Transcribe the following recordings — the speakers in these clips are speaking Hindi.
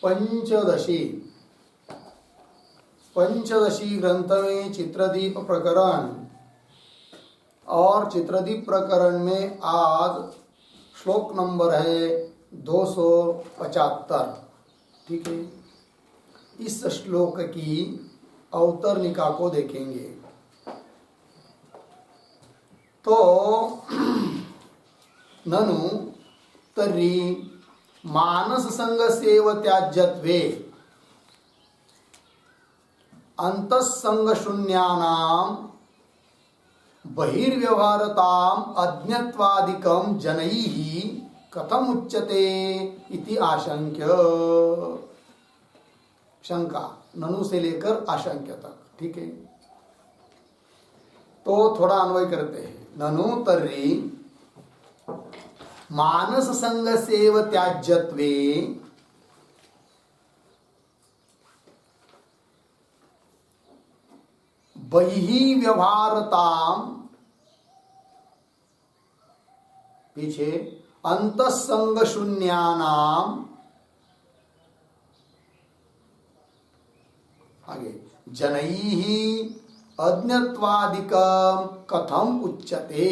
पंचदशी ग्रंथ में चित्रदीप प्रकरण, और चित्रदीप प्रकरण में आज श्लोक नंबर है 275। ठीक है, इस श्लोक की अवतरणिका को देखेंगे। तो ननु तर्हि मानस संगस्यैव त्याज्यत्वे अंतःसंग शून्यानां बहिर्व्यवहारताम् अज्ञत्वादिकं जनैः कथम उच्यते इति आशंक्य। शंका ननु से लेकर आशंक्य तक। ठीक है, तो थोड़ा अन्वय करते हैं। ननु तर्हि मानस संगस्यैव त्याज्यत्वे बहिः व्यवहारताम्, पीछे अंतःसंग शून्यानाम्, आगे जनैः अज्ञत्वादिकं कथम उच्यते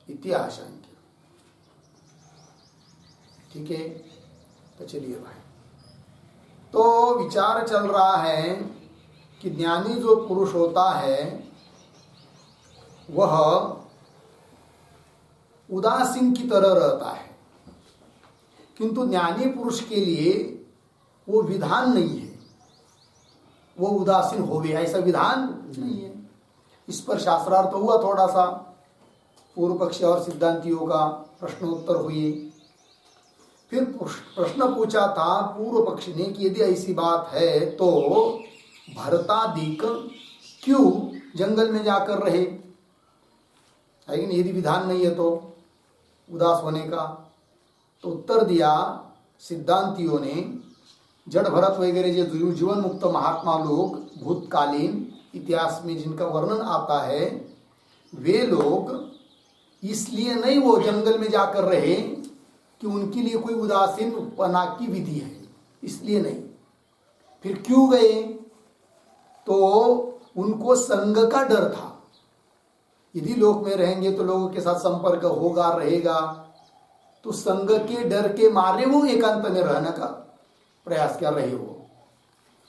इति आशंक्य। ठीक है, तो चलिए भाई, तो विचार चल रहा है कि ज्ञानी जो पुरुष होता है वह उदासीन की तरह रहता है, किंतु ज्ञानी पुरुष के लिए वो विधान नहीं है, वो उदासीन होवे ऐसा विधान नहीं है। इस पर शास्त्रार्थ हुआ, थोड़ा सा पूर्व पक्ष और सिद्धांतियों का प्रश्नोत्तर हुए। फिर प्रश्न पूछा था पूर्व पक्ष ने कि यदि ऐसी बात है तो भरतादिक क्यों जंगल में जाकर रहे, है कि नहीं? यदि विधान नहीं है तो उदास होने का। तो उत्तर दिया सिद्धांतियों ने, जड़ भरत वगैरह जो जीवन मुक्त महात्मा लोग भूतकालीन इतिहास में जिनका वर्णन आता है, वे लोग इसलिए नहीं वो जंगल में जाकर रहे कि उनके लिए कोई उदासीन पना की विधि है, इसलिए नहीं। फिर क्यों गए? तो उनको संग का डर था। यदि लोक में रहेंगे तो लोगों के साथ संपर्क होगा, रहेगा, तो संग के डर के मारे वो एकांत में रहने का प्रयास कर रहे हो।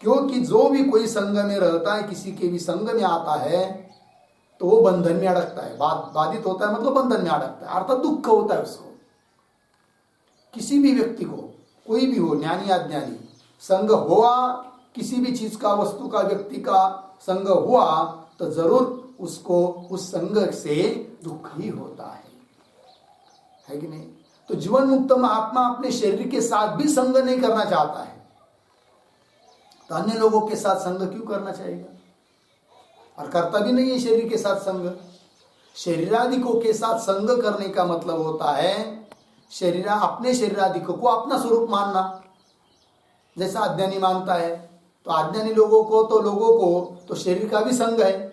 क्योंकि जो भी कोई संग में रहता है, किसी के भी संग में आता है, तो वो बंधन में अड़कता है, बाधित होता है, मतलब बंधन में अड़कता है, अर्थात दुख होता है उसको। किसी भी व्यक्ति को, कोई भी हो, ज्ञानी अज्ञानी, संग हुआ, किसी भी चीज का, वस्तु का, व्यक्ति का संग हुआ तो जरूर उसको उस संग से दुख ही होता है कि नहीं? तो जीवन मुक्त महात्मा अपने शरीर के साथ भी संग नहीं करना चाहता है, तो अन्य लोगों के साथ संग क्यों करना चाहेगा? और करता भी नहीं है शरीर के साथ संग। शरीरादिकों के साथ संग करने का मतलब होता है अपने शरीरादिकों को अपना स्वरूप मानना, जैसा अज्ञानी मानता है। तो अज्ञानी लोगों को तो शरीर का भी संग है,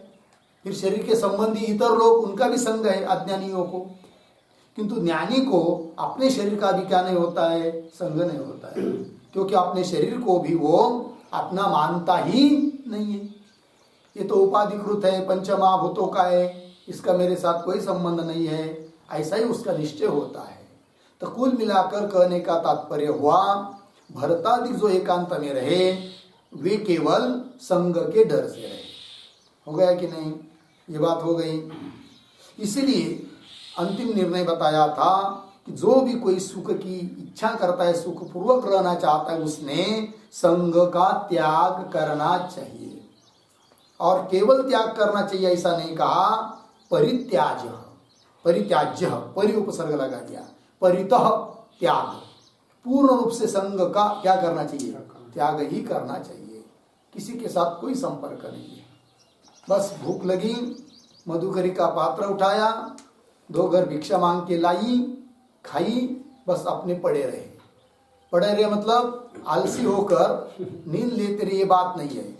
फिर शरीर के संबंधी इतर लोग, उनका भी संग है अज्ञानियों को। किंतु ज्ञानी को अपने शरीर का भी क्या नहीं होता है? संग नहीं होता है, क्योंकि अपने शरीर को भी वो अपना मानता ही नहीं है। ये तो उपाधिकृत है, पंचमहाभूतों का है, इसका मेरे साथ कोई संबंध नहीं है, ऐसा ही उसका निश्चय होता है। तो कुल मिलाकर कहने का तात्पर्य हुआ, भरतादिक जो एकांत में रहे वे केवल संग के डर से रहे। हो गया कि नहीं? ये बात हो गई। इसीलिए अंतिम निर्णय बताया था कि जो भी कोई सुख की इच्छा करता है, सुख पूर्वक रहना चाहता है, उसने संग का त्याग करना चाहिए। और केवल त्याग करना चाहिए ऐसा नहीं कहा, परित्याज्य, परि उपसर्ग लगा दिया, परितः त्याग, पूर्ण रूप से संग का क्या करना चाहिए? त्याग ही करना चाहिए। किसी के साथ कोई संपर्क नहीं है। बस भूख लगी, मधुकरी का पात्र उठाया, 2 घर भिक्षा मांग के लाई, खाई, बस अपने पड़े रहे मतलब आलसी होकर नींद लेते रहे, ये बात नहीं है।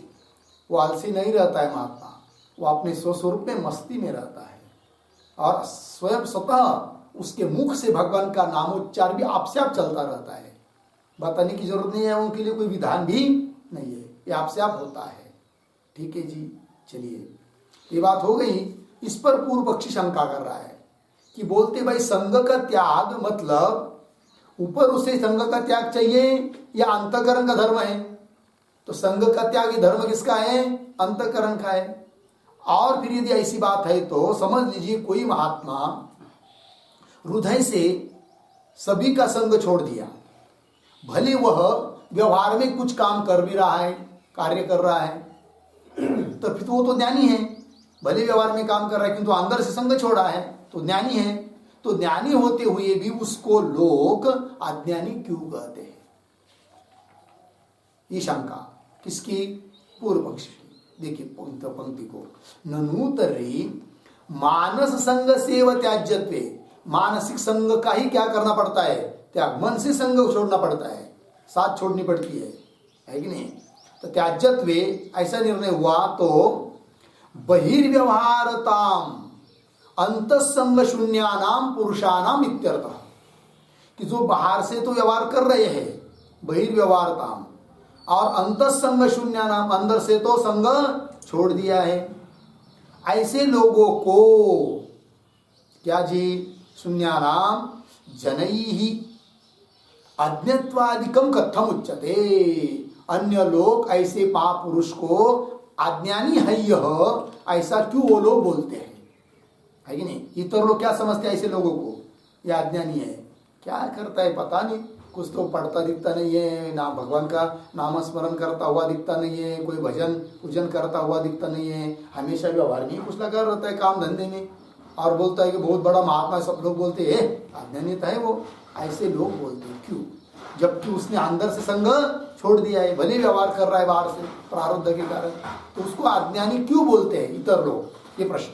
वो आलसी नहीं रहता है महात्मा, वो अपने स्वस्वरूप में मस्ती में रहता है और स्वयं स्वतः उसके मुख से भगवान का नामोच्चार भी आपसे आप चलता रहता है। बताने की जरूरत नहीं है, उनके लिए कोई विधान भी नहीं है, ये आपसे आप होता है। ठीक है जी, चलिए ये बात हो गई। इस पर पूर्व पक्षी शंका कर रहा है कि बोलते भाई संघ का त्याग मतलब ऊपर उसे संघ का त्याग चाहिए या अंतःकरण का धर्म है? तो संघ का त्याग ये धर्म किसका है? अंतःकरण का है। और फिर यदि ऐसी बात है तो समझ लीजिए कोई महात्मा हृदय से सभी का संग छोड़ दिया, भले वह व्यवहार में कुछ काम कर भी रहा है, कार्य कर रहा है, तो फिर वो तो ज्ञानी है। भले व्यवहार में काम कर रहा है किंतु अंदर से संग छोड़ा है तो ज्ञानी है। तो ज्ञानी होते हुए भी उसको लोग अज्ञानी क्यों कहते हैं? ये शंका किसकी? पूर्व पक्ष की। देखिए पंक्ति को, ननु तर्हि मानस संग सेव त्याज्यत्वे, मानसिक संग का ही क्या करना पड़ता है? त्याग। मन से संग छोड़ना पड़ता है, साथ छोड़नी पड़ती है कि नहीं? तो त्याज्यत्वे ऐसा निर्णय हुआ तो बहिर्व्यवहारताम अंतःसंग शून्यानाम पुरुषानाम इत्यर्थः, कि जो बाहर से तो व्यवहार कर रहे हैं बहिर्व्यवहारताम, और अंतःसंग शून्यानाम अंदर से तो संग छोड़ दिया है, ऐसे लोगों को क्या जी? शून्यानाम जनैहि अज्ञत्वादिकम कथम उच्यते। अन्य लोग ऐसे महापुरुष को अज्ञानी है यह, ऐसा क्यों वो लोग बोलते हैं? है कि नहीं? इतर लोग क्या समझते हैं ऐसे लोगों को? यह अज्ञानी है, क्या करता है पता नहीं, कुछ तो पढ़ता दिखता नहीं है, ना भगवान का नाम स्मरण करता हुआ दिखता नहीं है, कोई भजन पूजन करता हुआ दिखता नहीं है, हमेशा व्यवहार में कुछ लगा रहता है, काम धंधे में, और बोलता है कि बहुत बड़ा महात्मा। सब लोग बोलते हैं अज्ञानीता है वो, ऐसे लोग बोलते हैं। क्यों? जबकि उसने अंदर से संग छोड़ दिया है, भले व्यवहार कर रहा है बाहर से प्रारब्ध के कारण, तो उसको अज्ञानी क्यों बोलते हैं इतर लोग? ये प्रश्न।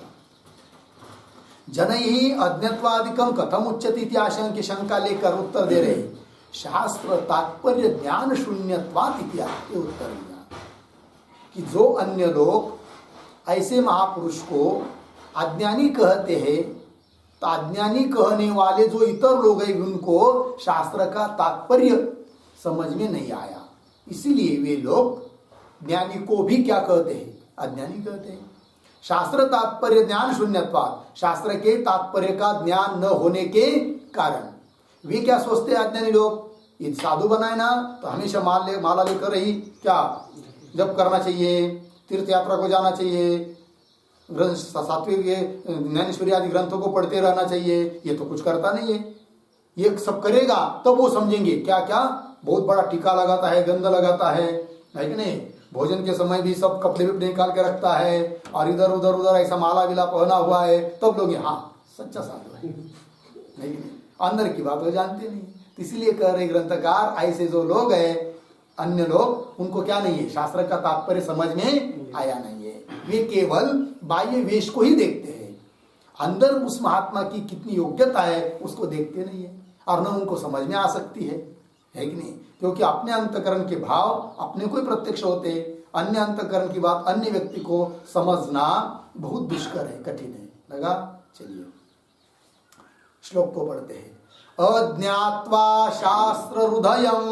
जनैहि अज्ञत्वादिकम कथम उच्यते इति आशंक्य शंका लेकर उत्तर दे रहे, शास्त्र तात्पर्य ज्ञान शून्यत्वात् इत्यादि उत्तर दिया कि जो अन्य लोग ऐसे महापुरुष को अज्ञानी कहते हैं, तो अज्ञानी कहने वाले जो इतर लोग हैं उनको शास्त्र का तात्पर्य समझ में नहीं आया, इसीलिए वे लोग ज्ञानी को भी क्या कहते हैं? अज्ञानी कहते हैं। शास्त्र तात्पर्य ज्ञान शून्यत्वात्, शास्त्र के तात्पर्य का ज्ञान न होने के कारण वे क्या सोचते हैं अज्ञानी लोग? ये साधु बनाए ना तो हमेशा माला लेकर ही क्या जप करना चाहिए, तीर्थ यात्रा को जाना चाहिए, सात्विक ज्ञानेश्वरी आदि ग्रंथों को पढ़ते रहना चाहिए। ये तो कुछ करता नहीं है। ये सब करेगा तब तो वो समझेंगे क्या क्या बहुत बड़ा टीका लगाता है, गंध लगाता है कि नहीं? भोजन के समय भी सब कपड़े विपड़े निकाल के रखता है और इधर उधर ऐसा माला विला पहना हुआ है, तब लोग हाँ सच्चा साधु है। नहीं, अंदर की बात वो जानते नहीं। तो इसलिए कह रहे ग्रंथकार ऐसे जो लोग हैं अन्य लोग, उनको क्या नहीं है? शास्त्र का तात्पर्य समझ में आया नहीं है। वे केवल बाह्य वेश को ही देखते हैं, अंदर उस महात्मा की कितनी योग्यता है उसको देखते नहीं है, और न उनको समझ में आ सकती है कि नहीं? क्योंकि अपने अंतकरण के भाव अपने को ही प्रत्यक्ष होते हैं, अन्य अंतकरण की बात अन्य व्यक्ति को समझना बहुत दुष्कर है, कठिन है। लगा? चलिए श्लोक को पढ़ते हैं। अज्ञात्वा शास्त्र हृदयम्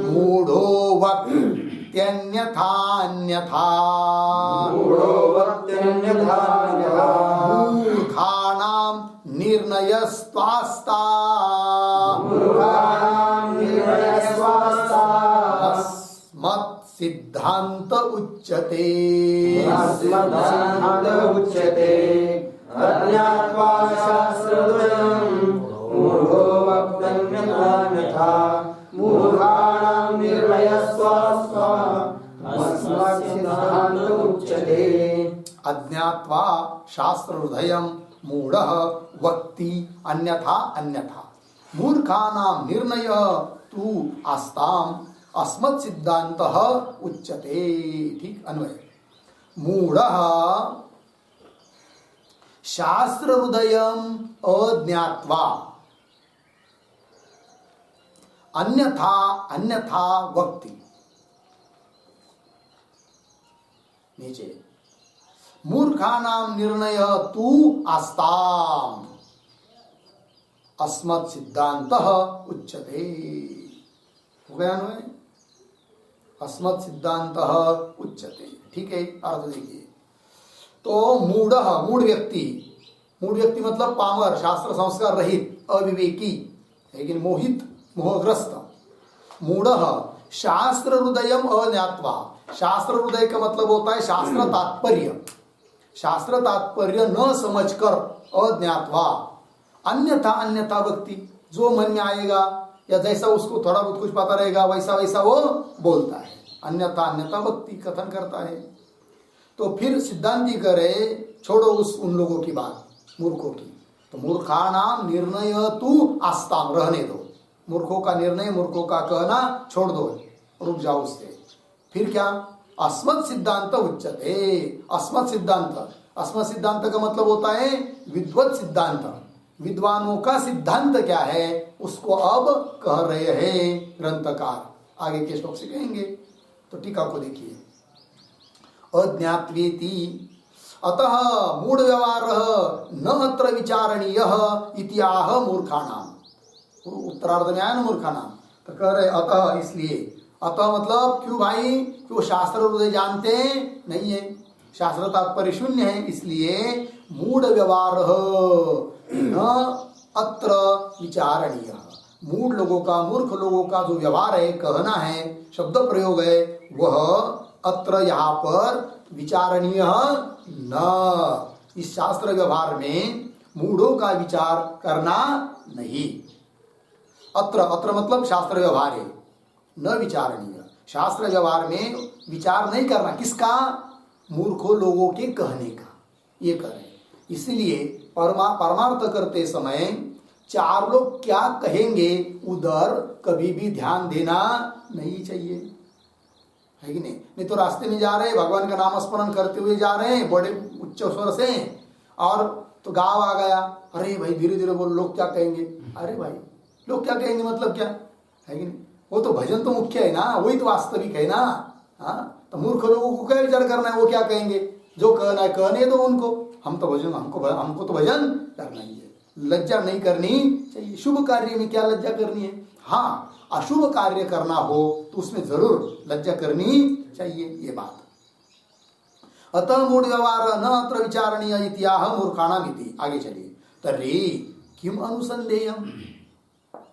मूढ़ो वक्त्यन्यथा मूर्खाणां निर्णयस्त्वास्ता अस्मत् सिद्धांत उच्यते। अज्ञात्वा शास्त्रद्वयं मूढ़ो वक्त्यन्यथा मूर्खाणां निर्णयस्त्वास्ता अस्मत् सिद्धांत उच्यते। अज्ञात्वा शास्त्र हृदयं मूढ़ः वक्ति अन्यथा अन्यथा मूर्खानां निर्णय तु आस्ताम अस्मत् सिद्धांतः उच्यते। ठीक अन्वय। मूढ़ः शास्त्र हृदयम् अज्ञात्वा अन्यथा अन्यथा वक्ति। नीचे मूर्खानाम निर्णय तू आस्ताम अस्मत् सिद्धांत उच्यते। हो गया अन्वय? अस्मत् सिद्धांत उच्यते। ठीक है, अर्थ देखिए। तो मूढ़, मूढ़ व्यक्ति मतलब पामर, शास्त्र संस्कार रहित, अविवेकी, लेकिन मोहित, मोहग्रस्त। मूढ़ शास्त्र हृदयम अज्ञात्वा, शास्त्र हृदय का मतलब होता है शास्त्र तात्पर्य, शास्त्र तात्पर्य न समझकर, अज्ञात्वा, अन्यथा व्यक्ति, जो मन में आएगा या जैसा उसको थोड़ा बहुत कुछ पता रहेगा वैसा वैसा वो बोलता है, अन्यथा व्यक्ति कथन करता है। तो फिर सिद्धांती करे छोड़ो उन लोगों की बात, मूर्खों की। तो मूर्खानाम निर्णय तू आस्ताम, रहने दो, मूर्खों का निर्णय, मूर्खों का कहना छोड़ दो, रुक जाओ उससे। फिर क्या? अस्मत् सिद्धांत उच्यते। अस्मत् सिद्धांत का मतलब होता है विद्वत सिद्धांत, विद्वानों का सिद्धांत क्या है उसको अब कह रहे हैं ग्रंथकार, आगे के श्लोक से कहेंगे। तो टीका को देखिए। अज्ञात्वेति अतः मूढ़ व्यवहार न अत्र विचारणीय इत्याह मूर्खाणाम। उत्तरार्ध में आया ना मूर्खाणाम, तो कह रहे अतः, इसलिए। अतः मतलब क्यों भाई? क्यों शास्त्र हृदय जानते नहीं है, शास्त्र तात्पर्य शून्य है, इसलिए मूढ़ व्यवहार न अत्र विचारणीय। मूढ़ लोगों का, मूर्ख लोगों का जो व्यवहार है, कहना है, शब्द प्रयोग है, वह अत्र यहाँ पर विचारणीय न, इस शास्त्र व्यवहार में मूढ़ों का विचार करना नहीं। अत्र मतलब शास्त्र व्यवहार है, न विचारणीय, शास्त्र व्यवहार में विचार नहीं करना, किसका? मूर्खों लोगों के कहने का, ये करें। इसलिए परमार्थ करते समय चार लोग क्या कहेंगे उधर कभी भी ध्यान देना नहीं चाहिए, है कि नहीं? नहीं तो रास्ते में जा रहे हैं, भगवान का नाम स्मरण करते हुए जा रहे हैं बड़े उच्च स्वर से, और तो गाँव आ गया, अरे भाई धीरे धीरे बोलो, लोग क्या कहेंगे। अरे भाई लोग क्या कहेंगे मतलब क्या, है कि नहीं? वो तो भजन तो मुख्य है ना, वही तो वास्तविक है ना। हाँ, तो मूर्ख लोगों को क्या विचार करना है, वो क्या कहेंगे? जो कहना है कहने दो उनको, हम तो भजन, हमको तो भजन करना ही है, लज्जा नहीं करनी चाहिए। शुभ कार्य में क्या लज्जा करनी है? हाँ, अशुभ कार्य करना हो तो उसमें जरूर लज्जा करनी चाहिए, ये बात। अतः मूढ़ व्यवहार न अत्र विचारणीय इत्याह मूर्खाणाम इति। आगे चलिए। तर्हि किम अनुसंधेयम,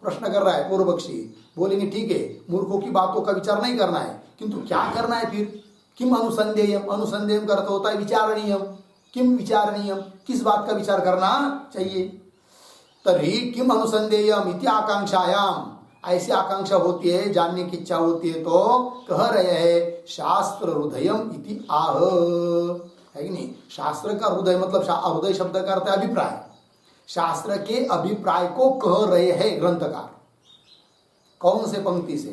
प्रश्न कर रहा है पूर्व पक्षी। बोलेंगे ठीक है, मूर्खों की बातों का विचार नहीं करना है, किंतु क्या करना है फिर? किम अनुसंधेयम, अनुसंधेयम का अर्थ होता है विचारणीयम। किम विचारणीयम, किस बात का विचार करना चाहिए? तर्हि किम अनुसंधेयम इति आकांक्षायाम, ऐसी आकांक्षा होती है, जानने की इच्छा होती है, तो कह रहे हैं शास्त्र हृदयम इति आह, है कि नहीं? शास्त्र का हृदय मतलब हृदय शब्द का अर्थ है अभिप्राय, शास्त्र के अभिप्राय को कह रहे हैं ग्रंथकार। कौन से पंक्ति से?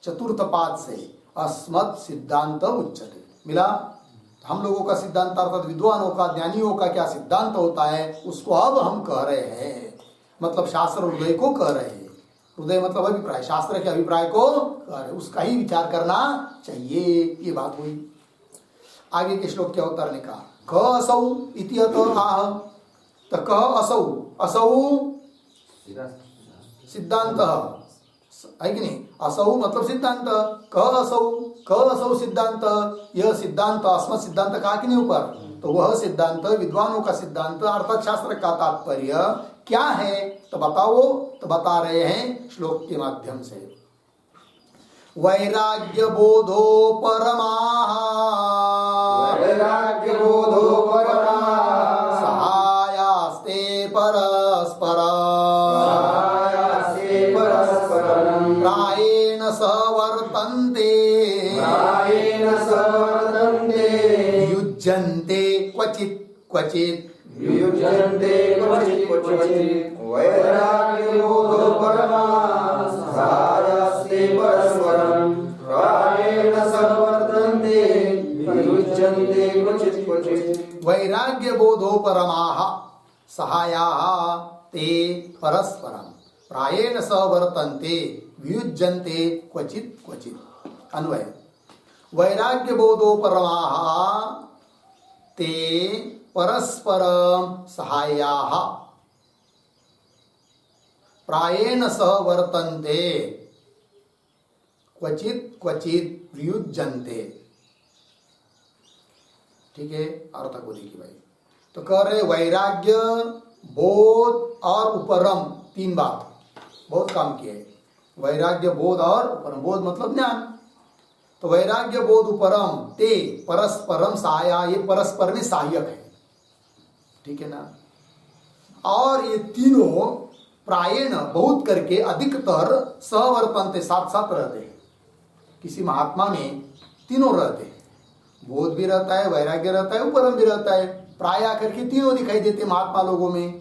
चतुर्थ पाद से, अस्मत् सिद्धांत उच्यते। मिला? हम लोगों का सिद्धांत अर्थात विद्वानों का, ज्ञानियों का क्या सिद्धांत होता है उसको अब हम कह रहे हैं, मतलब शास्त्र हृदय को कह रहे हैं। हृदय मतलब अभिप्राय, शास्त्र के अभिप्राय को कह रहे, उसका ही विचार करना चाहिए, ये बात हुई। आगे के श्लोक क्या उतारने का? क असौ इति अतो आह, तो क असौ, असौ सिद्धांत है कि नहीं? असौ मतलब सिद्धांत, क असौ सिद्धांत, यह सिद्धांत अस्मत् सिद्धांत कहा कि नहीं ऊपर? तो वह सिद्धांत विद्वानों का सिद्धांत अर्थात शास्त्र का तात्पर्य क्या है तो बताओ, तो बता रहे हैं श्लोक के माध्यम से। वैराग्य बोधो परमाः, वैराग्य बोधो परमाः, सहायास्ते परस्परम्, सहायास्ते परस्परम्, प्रायेण सवर्तन्ते, प्रायेण सवर्तन्ते, युज्यन्ते क्वचित् क्वचित्, युज्यन्ते क्वचित् क्वचित्। वैराग्य बोधो परमाः, सहायास्ते परस्परम्, प्रायेण सवर्तन्ते, युज्यन्ते क्वचित् क्वचित्। वैराग्य बोधो परमाः सहायाः ते परस्परम्, प्रायेण सवर्तन्ते, वियुज्यन्ते क्वचित् क्वचित्। अन्वय। वैराग्य बोधो परमाः ते परस्परम सहायाः प्रायेण सह वर्तन्ते क्वचित क्वचित वियुज्यन्ते। ठीक है, अर्थ को देखिए भाई। तो कह रहे वैराग्य, बोध और उपरम, तीन बात बहुत काम किए। वैराग्य, बोध और उपरम। बोध मतलब ज्ञान। तो वैराग्य, बोध, उपरम ते परस्परम सहाया, ये परस्पर में सहायक है। ठीक है ना। और ये तीनों प्रायेण बहुत करके अधिकतर सहवर्तन्ते, साथ साथ रहते हैं। किसी महात्मा में तीनों रहते हैं, बोध भी रहता है, वैराग्य रहता है, उपरम भी रहता है। प्राय करके तीनों दिखाई देते महात्मा लोगों में,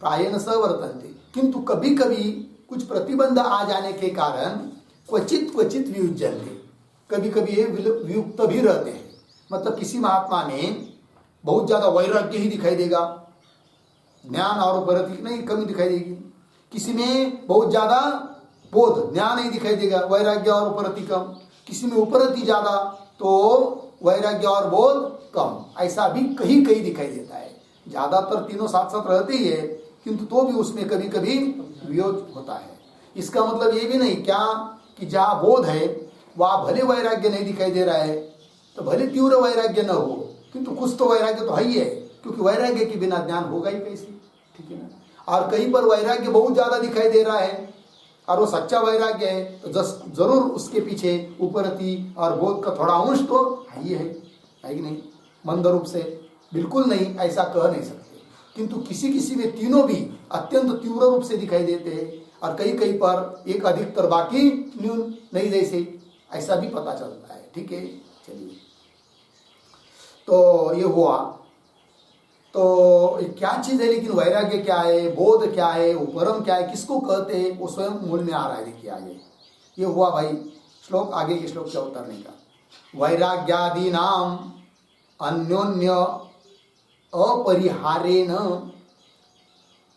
प्रायेण सहवर्तन्ते। किंतु कभी कभी कुछ प्रतिबंध आ जाने के कारण क्वचित क्वचित वियुज्यन्ते, कभी कभी ये वियुक्त भी रहते हैं। मतलब किसी महात्मा में बहुत ज्यादा वैराग्य ही दिखाई देगा, ज्ञान और उपरति नहीं कमी दिखाई देगी। किसी में बहुत ज्यादा बोध, ज्ञान नहीं दिखाई देगा, वैराग्य और उपरति कम। किसी में उपरति ज्यादा तो वैराग्य और बोध कम। ऐसा भी कहीं कहीं दिखाई देता है। ज्यादातर तीनों साथ साथ रहते ही है, किंतु तो भी उसमें कभी कभी वियोग होता है। इसका मतलब ये भी नहीं क्या कि जहाँ बोध है वहाँ भले वैराग्य नहीं दिखाई दे रहा है, तो भले तीव्र वैराग्य न हो, किंतु कुछ तो वैराग्य तो है ही है, क्योंकि वैराग्य के बिना ज्ञान होगा ही कैसे। ठीक है ना। और कहीं पर वैराग्य बहुत ज्यादा दिखाई दे रहा है और वो सच्चा वैराग्य है, तो जरूर उसके पीछे उपरति और बोध का थोड़ा अंश तो है ही है कि नहीं। मंद रूप से बिल्कुल नहीं ऐसा कह नहीं सकते, किंतु किसी किसी में तीनों भी अत्यंत तीव्र रूप से दिखाई देते हैं, और कहीं कहीं पर एक अधिकतर बाकी न्यून नहीं जैसे, ऐसा भी पता चलता है। ठीक है, चलिए। तो ये हुआ। तो क्या चीज है, लेकिन वैराग्य क्या है, बोध क्या है, उपरम क्या है, किसको कहते हैं, वो स्वयं मूल में आ रहा है। देखिए आगे ये हुआ भाई श्लोक, आगे के श्लोक क्या उतरने का। वैराग्यादि नाम अन्योन्य अपरिहारेण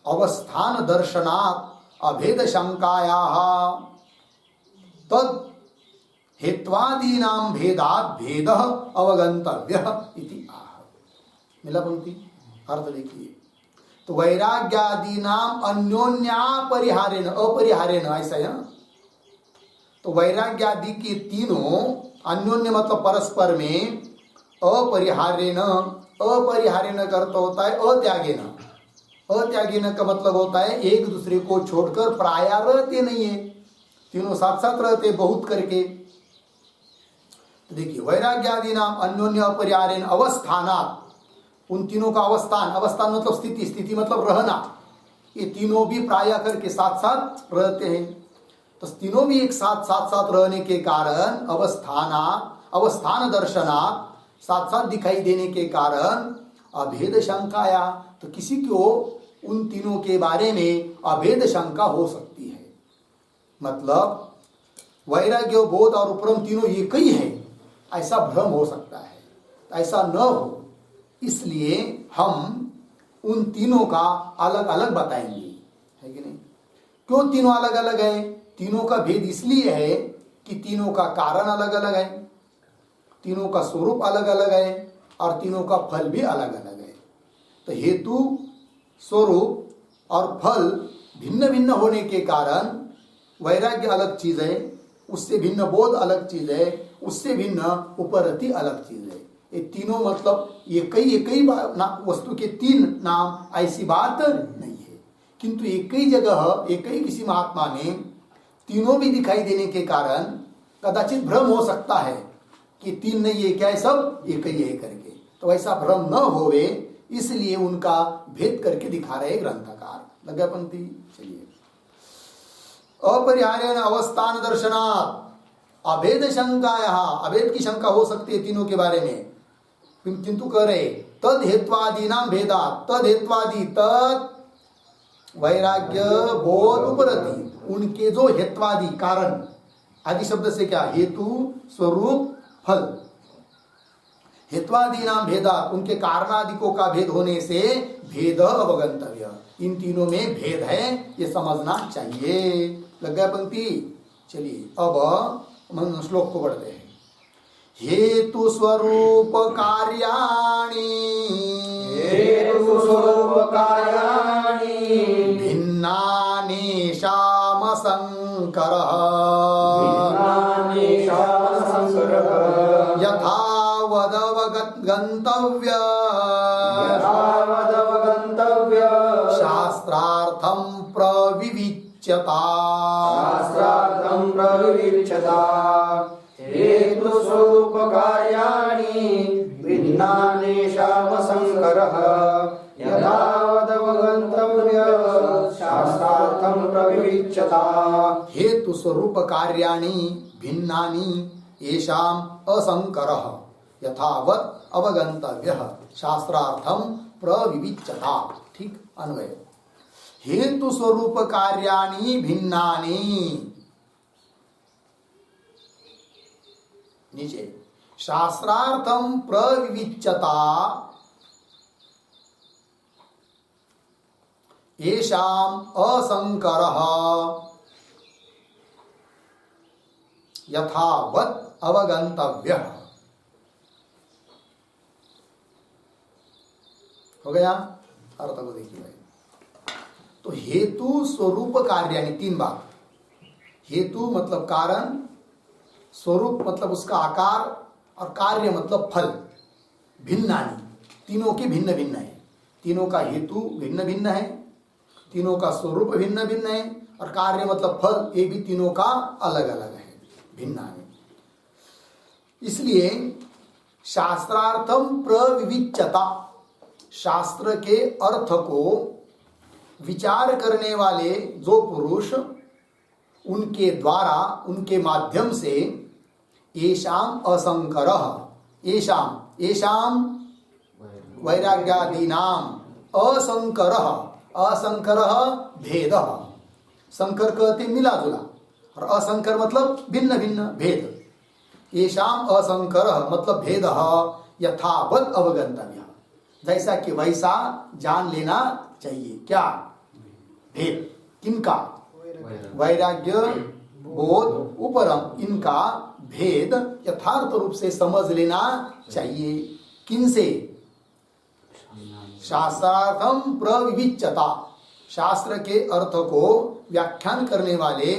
अवस्थान दर्शनात् अभेद शंकायाः तद हेत्वादीनां भेदात् भेदः अवगंतव्यः इति आह। मिला पंक्ति, अर्थ देखिए। तो वैराग्यादि नाम अन्योन्यापरिहारेण, अपरिहारेण ऐसा है। तो वैराग्यादि के तीनों, अन्योन्य मतलब परस्पर में, अपरिहारेण, अपरिहारेण का अर्थ होता है अत्यागेन। अत्यागेन का मतलब होता है एक दूसरे को छोड़कर प्राय रहते नहीं है, तीनों साथ साथ रहते बहुत करके। तो देखिए वैराग्यादि नाम अन्योन्य अपरिहारेण अवस्थानात्, उन तीनों का अवस्थान, अवस्थान मतलब स्थिति, स्थिति मतलब रहना, ये तीनों भी प्राय करके साथ साथ रहते हैं। तो तीनों भी एक साथ साथ रहने के कारण अवस्थान दर्शनात्, साथ साथ दिखाई देने के कारण अभेद शंकाया, तो किसी को उन तीनों के बारे में अभेद शंका हो सकती है। मतलब वैराग्य, बोध और उपरम तीनों एक ही है, ऐसा भ्रम हो सकता है। ऐसा न हो, इसलिए हम उन तीनों का अलग अलग बताएंगे, है कि नहीं। क्यों तीनों अलग अलग है? तीनों का भेद इसलिए है कि तीनों का कारण अलग अलग है, तीनों का स्वरूप अलग अलग है, और तीनों का फल भी अलग अलग है। तो हेतु, स्वरूप और फल भिन्न भिन्न होने के कारण वैराग्य अलग चीज है, उससे भिन्न बोध अलग चीज है, उससे भिन्न उपरति अलग चीज है। ये तीनों मतलब एक ही वस्तु के तीन नाम, ऐसी बात नहीं है। किंतु एक ही जगह, एक ही किसी महात्मा ने तीनों भी दिखाई देने के कारण कदाचित भ्रम हो सकता है कि तीन नहीं है, क्या है, सब एक ही है करके। तो ऐसा भ्रम न होवे, इसलिए उनका भेद करके दिखा रहे ग्रंथकार। लगा पंक्ति, चलिए। अपरिहार्य अवस्थान दर्शनात् अभेद शंकाया, अभेद की शंका हो सकती है तीनों के बारे में, किंतु कह रहे तद हेत्वादि नाम भेदा, तद हेत्वादि, तद वैराग्य, बोध, उपरति, उनके जो हेत्वादि कारण, आदि शब्द से क्या, हेतु, स्वरूप, फल, हेत्वादि नाम भेदा, उनके कारणादिकों का भेद होने से भेद अवगंतव्य, इन तीनों में भेद है, ये समझना चाहिए। लग गया पंक्ति। चलिए अब श्लोक को बढ़ते हैं। हेतु स्वरूप कार्याणि हेतु स्वरूप कार्याणि भिन्नानि शामसंकरः भिन्नानि शामसंकरः यथावदवगन्तव्य यथावदवगन्तव्य शास्त्रार्थं प्रविविच्यता शास्त्रार्थं प्रविविच्यता हेतु स्वरूप कार्याणि भिन्नानि शामसंकरः यथावदवगन्तव्य शास्त्रार्थं प्रविविच्यता हेतु स्वरूप कार्याणि भिन्नानि येषाम् असंकरः यथावत् अवगन्तव्यः शास्त्रार्थं प्रविविच्यता। ठीक अन्वय। हेतु स्वरूप कार्याणि भिन्नानि, नीचे शास्त्रार्थं प्रविविच्यता येषाम् असंकरः यथावत् अवगन्तव्यः। हो गया? अर्थ को देखिए भाई। तो हेतु स्वरूप कार्याणि, तीन बात। हेतु मतलब कारण, स्वरूप मतलब उसका आकार, और कार्य मतलब फल। भिन्नानि, तीनों के भिन्न भिन्न है। तीनों का हेतु भिन्न भिन्न है, तीनों का स्वरूप भिन्न भिन्न है, और कार्य मतलब फल, ये भी तीनों का अलग अलग है, भिन्नानि। इसलिए शास्त्रार्थम प्रविविच्यता, शास्त्र के अर्थ को विचार करने वाले जो पुरुष, उनके द्वारा, उनके माध्यम से येषाम असंकरः, येषाम येषाम वैराग्यादीनाम असंकरः, असंकरः भेदः। संकर कहते मिला जुला, और असंकर मतलब भिन्न भिन्न, भेद। येषाम असंकरः मतलब भेदः यथावत् अवगन्तव्यः, जैसा कि वैसा जान लेना चाहिए। क्या भेद? किनका? वैराग्य, बोध, उपरम, इनका भेद यथार्थ रूप से समझ लेना चाहिए। किनसे? शास्त्रार्थम प्रविविच्यता, शास्त्र के अर्थ को व्याख्यान करने वाले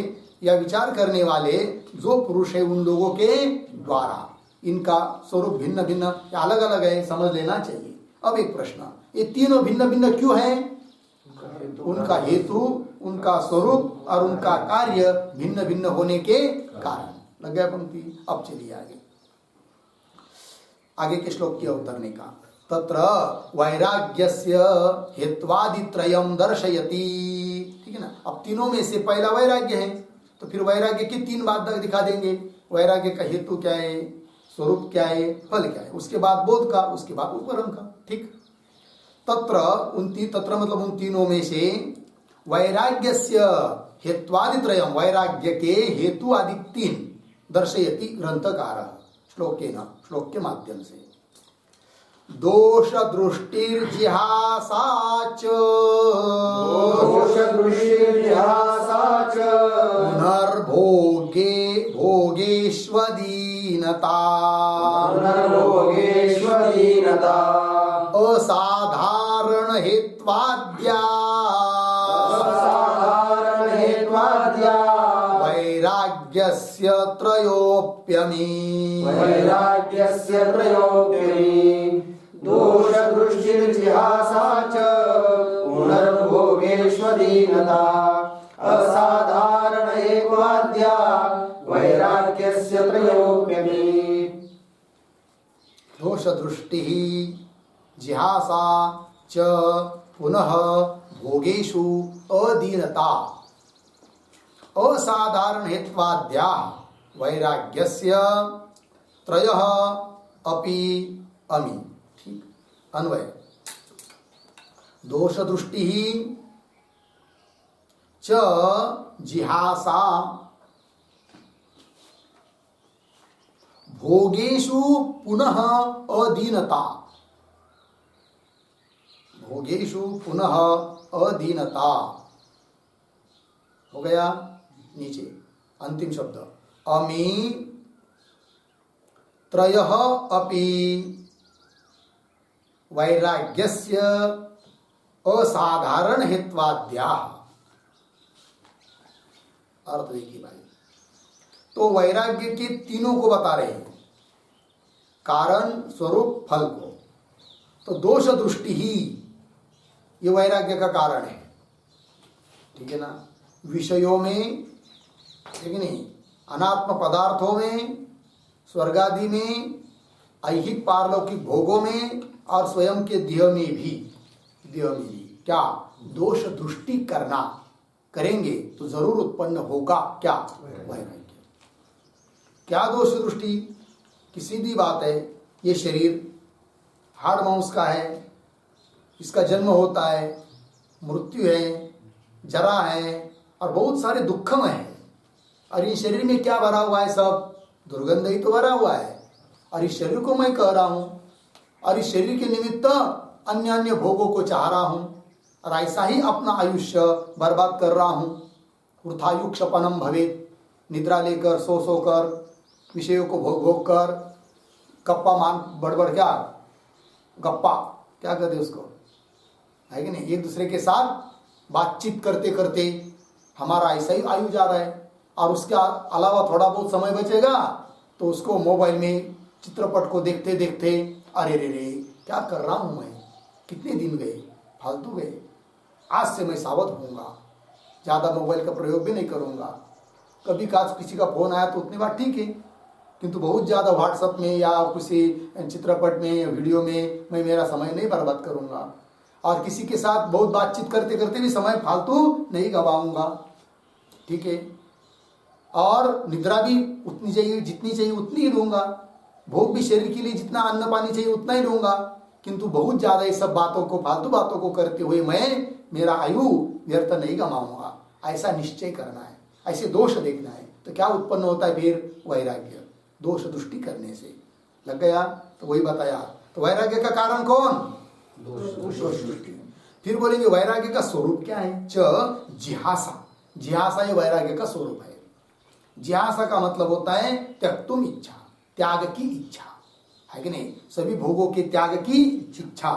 या विचार करने वाले जो पुरुष है, उन लोगों के द्वारा। इनका स्वरूप भिन्न भिन्न या अलग अलग है, समझ लेना चाहिए। अब एक प्रश्न, ये तीनों भिन्न भिन्न क्यों हैं? उनका हेतु, उनका स्वरूप और उनका कार्य भिन्न भिन्न होने के कारण। लग गया पंक्ति? अब चलिए आगे, आगे के श्लोक की अवतरणे का। तत्र वैराग्यस्य हेत्वादित्रयम् दर्शयति। ठीक है ना? अब तीनों में से पहला वैराग्य है, तो फिर वैराग्य की तीन बात दिखा देंगे। वैराग्य का हेतु क्या है, स्वरूप क्या है, फल क्या है, उसके बाद बोध का, उसके बाद उपरम का। ठीक। तत्र मतलब उन तीनों में से वैराग्यस्य हेत्वादित्रयम्, वैराग्य के हेतु आदि तीन दर्शयति ग्रंथकारः श्लोकेन, श्लोक के माध्यम से। दोष दृष्टिर्जिहासा च, दोष दृष्टिर्जिहासा च, पुनर्भोगे भोगेष्वदीनता, पुनर्भोगेष्वदीनता, असाधारण हेत्वाद्या, असाधारण हेत्वाद्या, वैराग्यस्य त्रयोप्यमी, वैराग्यस्य त्रयोप्यमी, दोष दृष्टिर्जिहासा च, पुनर्भोगेष्वदीनता, असाधारण हेत्वाद्या, वैराग्यस्य त्रयोप्यमी। दोष दृष्टि जिहासा च पुनः भोगेषु अदीनता, असाधारण हेत्वाद्या, वैराग्यस्य त्रयः अपि अमी। ठीक। अन्वय। दोष दृष्टि च जिहासा भोगेषु पुनः अदीनता, भोगेषु पुनः अदीनता। हो गया? नीचे अंतिम शब्द अमी त्रयः अपि वैराग्यस्य असाधारण हेत्वाद्याः। अर्थ देखिए भाई, तो वैराग्य के तीनों को बता रहे हैं, कारण, स्वरूप, फल को। तो दोष दृष्टि ही ये वैराग्य का कारण है, ठीक है ना। विषयों में, ठीक नहीं, अनात्म पदार्थों में, स्वर्गादि में, ऐहिक पारलौकिक भोगों में और स्वयं के देह में भी क्या दोष दृष्टि करना, करेंगे तो जरूर उत्पन्न होगा क्या, वैराग्य। क्या दोष दृष्टि? कि सीधी बात है, ये शरीर हाड़ मांस का है, इसका जन्म होता है, मृत्यु है, जरा है और बहुत सारे दुखम है। और ये शरीर में क्या भरा हुआ है? सब दुर्गंध ही तो भरा हुआ है। और इस शरीर को मैं कह रहा हूँ और इस शरीर के निमित्त अन्य अन्य भोगों को चाह रहा हूँ और ऐसा ही अपना आयुष्य बर्बाद कर रहा हूँ। वृथायुक्षपनम भवेत, निद्रा लेकर सो सो कर विषयों को भोग भोग कर, गप्पा मान बड़बड़, क्या गप्पा क्या कहते उसको, है कि नहीं, एक दूसरे के साथ बातचीत करते करते हमारा ऐसा ही आयु जा रहा है। और उसके अलावा थोड़ा बहुत समय बचेगा तो उसको मोबाइल में चित्रपट को देखते देखते अरे रे रे क्या कर रहा हूँ मैं, कितने दिन गए, फालतू गए, आज से मैं सावध होऊंगा, ज़्यादा मोबाइल का प्रयोग भी नहीं करूँगा। कभी काज किसी का फोन आया तो उतनी बात ठीक है, किंतु बहुत ज़्यादा व्हाट्सएप में या किसी चित्रपट में या वीडियो में मैं मेरा समय नहीं बर्बाद करूँगा। और किसी के साथ बहुत बातचीत करते करते भी समय फालतू नहीं गवाऊंगा, ठीक है। और निद्रा भी उतनी चाहिए, जितनी चाहिए उतनी ही लूँगा। भोग भी शरीर के लिए जितना अन्न पानी चाहिए उतना ही लूँगा, किंतु बहुत ज़्यादा ये सब बातों को, फालतू बातों को करते हुए मैं मेरा आयु व्यर्थ नहीं गवाऊंगा, ऐसा निश्चय करना है, ऐसे दोष देखना है। तो क्या उत्पन्न होता है फिर? वैराग्य। दोष दृष्टि करने से लग गया। तो वही बताया, तो वैराग्य का कारण कौन? दोष दृष्टि। फिर बोलेंगे वैराग्य का स्वरूप क्या है? च जिहासा। जिहासा ये वैराग्य का स्वरूप है। जिहासा का मतलब होता है त्यक्तुम इच्छा, त्याग की इच्छा, है कि नहीं। सभी भोगों के त्याग की इच्छा,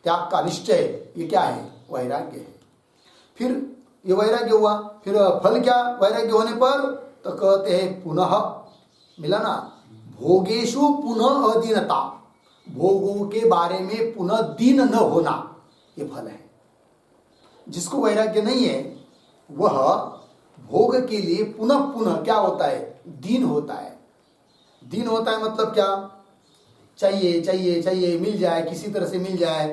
त्याग का निश्चय, ये क्या है? वैराग्य है। फिर ये वैराग्य हुआ, फिर फल क्या वैराग्य होने पर? तो कहते हैं पुनः, मिला ना, भोगेशु पुनः अधीनता, भोगों के बारे में पुनः दीन न होना, ये फल है। जिसको वैराग्य नहीं है वह भोग के लिए पुनः पुनः क्या होता है? दीन होता है। दीन होता है मतलब क्या? चाहिए चाहिए चाहिए, मिल जाए, किसी तरह से मिल जाए,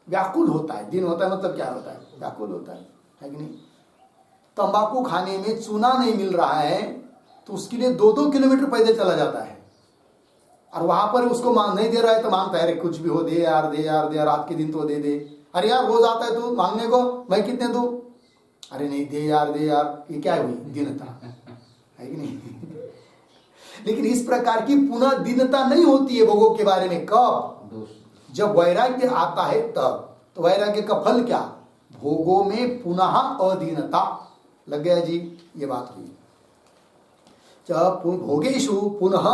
व्याकुल होता है। दीन होता है मतलब क्या होता है? व्याकुल होता है कि नहीं। तंबाकू खाने में चूना नहीं मिल रहा है तो उसके लिए 2-2 किलोमीटर पैदल चला जाता है, और वहां पर उसको मांग नहीं दे रहा है तो मांगता है, अरे कुछ भी हो, दे यार दे यार दे, रात के दिन तो दे दे, अरे यार रोज आता है तू मांगने को, मैं कितने दूं, अरे नहीं दे यार, ये क्या हुई? दीनता, है कि नहीं। लेकिन इस प्रकार की पुनः दीनता नहीं होती है भोगों के बारे में। कब? जब वैराग्य आता है तब। तो वैराग्य का फल क्या? भोगों में पुनः अधीनता। लग गया जी, ये बात हुई। जब भोगेशु पुनः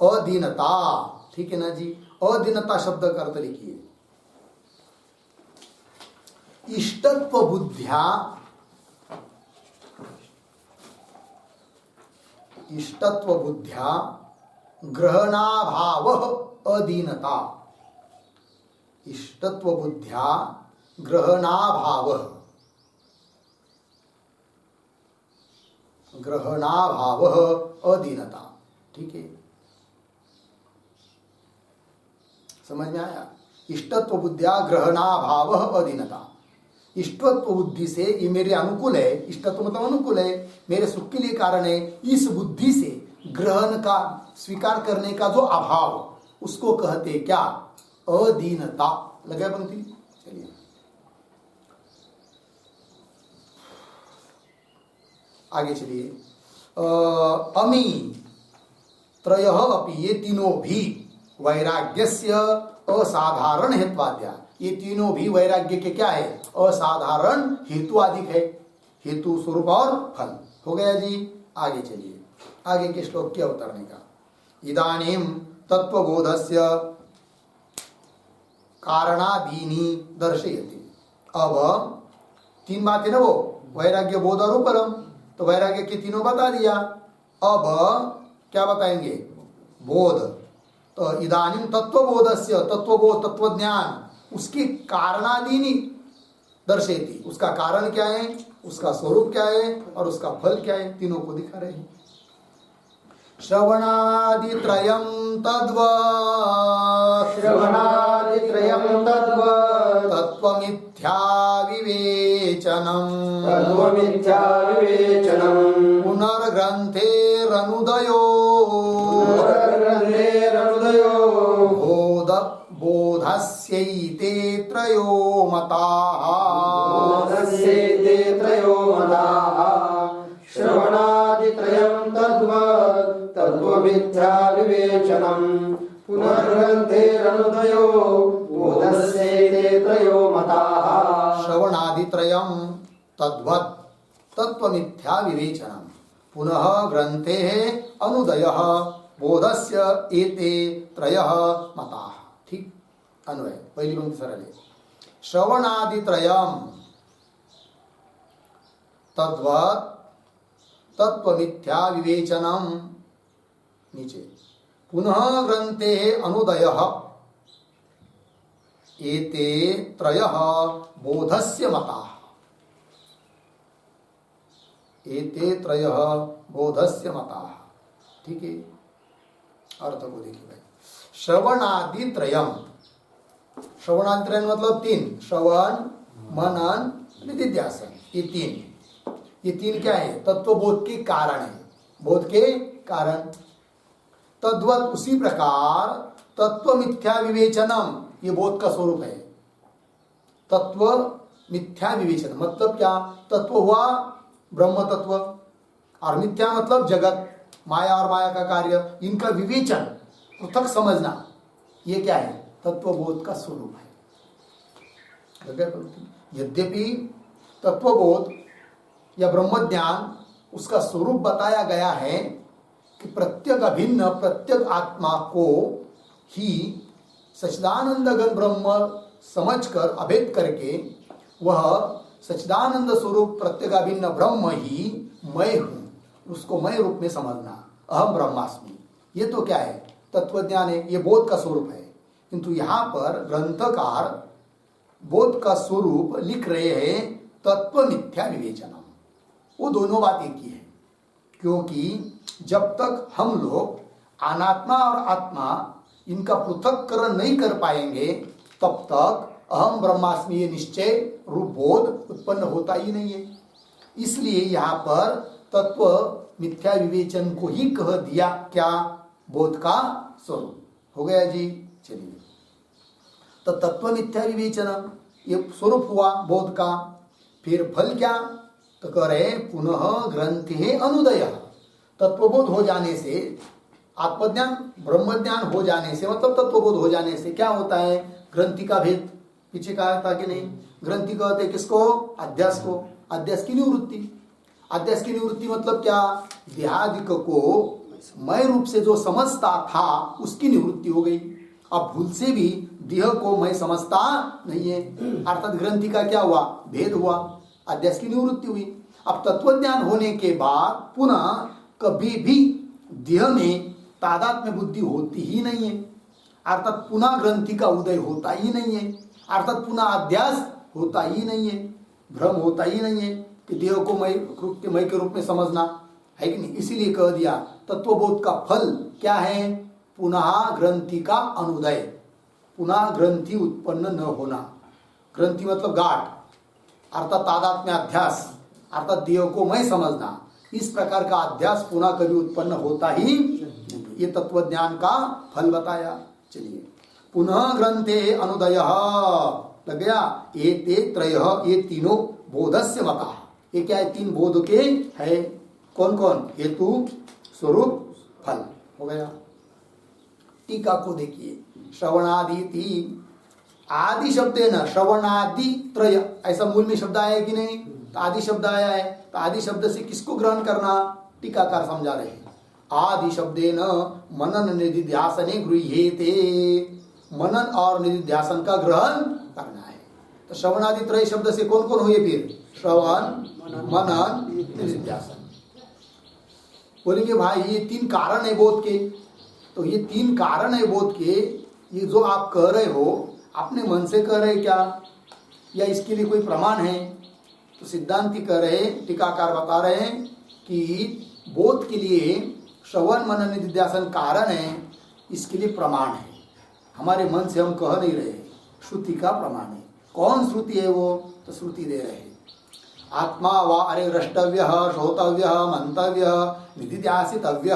अधीनता, ठीक है ना जी। अधीनता शब्द का अर्थ लिखिए, इष्टत्व बुद्ध्या, इष्टत्व बुद्ध्या ग्रहणाभाव अधीनता, इष्टत्व बुद्ध्या ग्रहणाभाव, ग्रहणाभाव अधीनता, ठीक है, समझ में आया। इष्टत्व बुद्धिया ग्रहणाभाव अधीनता। इष्टत्व बुद्धि से ये मेरे अनुकूल है, इष्टत्व मतलब अनुकूल है, मेरे सुख के लिए कारण है। इस बुद्धि से ग्रहण का, स्वीकार करने का जो अभाव, उसको कहते क्या? अधीनता। लगा पंक्ति? चलिए आगे चलिए। अमी त्रयः अपि, ये तीनों भी वैराग्यस्य असाधारण हेत्वाद्या, ये तीनों भी वैराग्य के क्या है? असाधारण हेतु आदि है। हेतु, स्वरूप और फल। हो गया जी। आगे चलिए, आगे के श्लोक के अवतरने का। इदानीम तत्वबोधस्य कारणादीनि दर्शयति। अब तीन बातें ना वो, वैराग्य, बोध और उपरम। तो वैराग्य के तीनों बता दिया, अब क्या बताएंगे? बोध। तो इदानीं तत्वबोधस्य, तत्वबोध तत्वज्ञान उसके कारणादीनि दर्शयति। उसका कारण क्या है, उसका स्वरूप क्या है और उसका फल क्या है, तीनों को दिखा रहे हैं। श्रवणादित्रयं तद्वत्, श्रवणादित्रयं तद्वत्, तत्त्वमिथ्या विवेचनम्, तत्त्वमिथ्या विवेचनम्, पुनर्ग्रन्थेरनुदयो, पुनर्ग्रन्थेरनुदयो, बोधस्यैते त्रयो मताः, बोधस्यैते त्रयो मताः। श्रवणादित्रयं तद्वत्, तत्त्वमिथ्या विवेचनम्, पुनर्ग्रन्थेरनुदयो, बोधस्यैते त्रयो मताः। श्रवणादित्रयं तद्वत् तत्त्वमिथ्या विवेचनम्, पुनः ग्रन्थेः अनुदयः, बोधस्य एते त्रयः मताः। ठीक, अन्वय पहली पंक्ति सरल है। श्रवणादित्रयं तद्वत् तत्त्वमिथ्या विवेचनम्, नीचे पुनः ग्रन्थे अनुदयः एते त्रयः बोधस्य मताः, एते त्रयः बोधस्य मताः। ठीक है, अर्थ को देखिए भाई। श्रवणादित्रयम्, श्रवणादित्रयम् मतलब तीन, श्रवण, मनन, निधिध्यासन, ये तीन। ये तीन क्या है? तत्वबोध के कारण है, बोध के कारण। तद्वत उसी प्रकार तत्व मिथ्या विवेचनम, ये बोध का स्वरूप है। तत्व मिथ्या विवेचन मतलब क्या? तत्व हुआ ब्रह्म तत्व, और मिथ्या मतलब जगत, माया और माया का कार्य, इनका विवेचन, पृथक समझना, ये क्या है? तत्वबोध का स्वरूप है। यद्यपि तत्वबोध या ब्रह्म ज्ञान उसका स्वरूप बताया गया है कि प्रत्येक अभिन्न प्रत्येक आत्मा को ही सच्चिदानंद ब्रह्म समझकर अभेद करके वह सच्चिदानंद स्वरूप प्रत्येक अभिन्न ब्रह्म ही मैं हूं, उसको मैं रूप में समझना, अहम ब्रह्मास्मि, ये तो क्या है? तत्वज्ञान है, ये बोध का स्वरूप है। किंतु यहाँ पर ग्रंथकार बोध का स्वरूप लिख रहे हैं तत्व मिथ्या विवेचनम। वो दोनों बात एक ही है, क्योंकि जब तक हम लोग अनात्मा और आत्मा इनका पृथक्करण नहीं कर पाएंगे तब तक अहम ब्रह्मास्मि ये निश्चय रूप बोध उत्पन्न होता ही नहीं है। इसलिए यहाँ पर तत्व मिथ्या विवेचन को ही कह दिया, क्या? बोध का स्वरूप हो गया जी। चलिए, तो तत्व मिथ्या विवेचन ये स्वरूप हुआ बोध का, फिर फल क्या? तो कह रहे पुनः ग्रंथे अनुदय, तत्वबोध हो जाने से, आत्मज्ञान ब्रह्मज्ञान हो जाने से, मतलब तत्वबोध हो जाने से क्या होता है? ग्रंथि का भेद, पीछे कहा था कि नहीं? ग्रंथि कहते किसको? अध्यास को। अध्यास की निवृत्ति, अध्यास की निवृत्ति मतलब क्या? देहादिक को मैं रूप से जो समझता था उसकी निवृत्ति हो गई। अब भूल से भी देह को मैं समझता नहीं है, अर्थात ग्रंथि का क्या हुआ? भेद हुआ, अध्यास की निवृत्ति हुई। अब तत्वज्ञान होने के बाद पुनः कभी भी देह में तादात्म्य बुद्धि होती ही नहीं है, अर्थात पुनः ग्रंथि का उदय होता ही नहीं है, अर्थात पुनः अध्यास होता ही नहीं है, भ्रम होता ही नहीं है कि देह को मैं के रूप में समझना है कि नहीं। इसीलिए कह दिया तत्वबोध का फल क्या है? पुनः ग्रंथि का अनुदय, पुनः ग्रंथि उत्पन्न न होना। ग्रंथि मतलब गाठ, अर्थात तादात्म्य अध्यास, अर्थात देह को मैं समझना, इस प्रकार का अध्यास पुनः कभी उत्पन्न होता ही नहीं। ये तत्वज्ञान का फल बताया। चलिए, पुनः ग्रंथे अनुदय लग गया। ये ते त्रयः, ये तीनों बोधस्य मता, ये क्या है? तीन बोध के है। कौन कौन? हेतु, स्वरूप, फल हो गया। टीका को देखिए, श्रवणादि आदि शब्द है ना, श्रवणादि त्रय ऐसा मूल में शब्द आया है कि नहीं? तो आदि शब्द आया है, तो आदि शब्द से किसको ग्रहण करना? टीकाकार समझा रहे हैं। आदि शब्देन मनन निधिध्यासने गृह्येते। मनन और निधिध्यासन का ग्रहण करना है। तो श्रवणादि त्रय शब्द से कौन कौन हुए फिर? श्रवण, मनन, निधिध्यासन। बोलेंगे भाई ये तीन कारण है बोध के। तो ये तीन कारण है बोध के, ये जो आप कह रहे हो अपने मन से कह रहे क्या, या इसके लिए कोई प्रमाण है? तो सिद्धांती कह रहे, टीकाकार बता रहे हैं कि बोध के लिए श्रवण मनन निधिध्यासन कारण है, इसके लिए प्रमाण है। हमारे मन से हम कह नहीं रहे, श्रुति का प्रमाण है। कौन श्रुति है वो? तो श्रुति दे रहे हैं आत्मा वा अरे द्रष्टव्य श्रोतव्य मंतव्य निधिध्यासितव्य,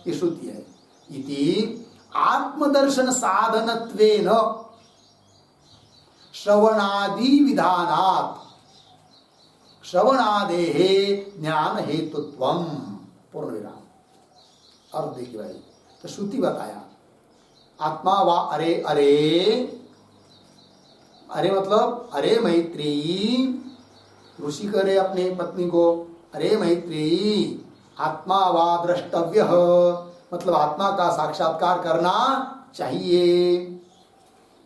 ये श्रुति है। इति आत्मदर्शन साधनत्वेन श्रवणादि विधानात् श्रवणादेः ज्ञान हेतुत्वम। पूर्ण विराम। अर्थ देखिए भाई, तो श्रुति बताया आत्मा वा अरे, अरे मतलब अरे मैत्री, ऋषि करे अपने पत्नी को, अरे मैत्री आत्मा वा द्रष्टव्य, मतलब आत्मा का साक्षात्कार करना चाहिए।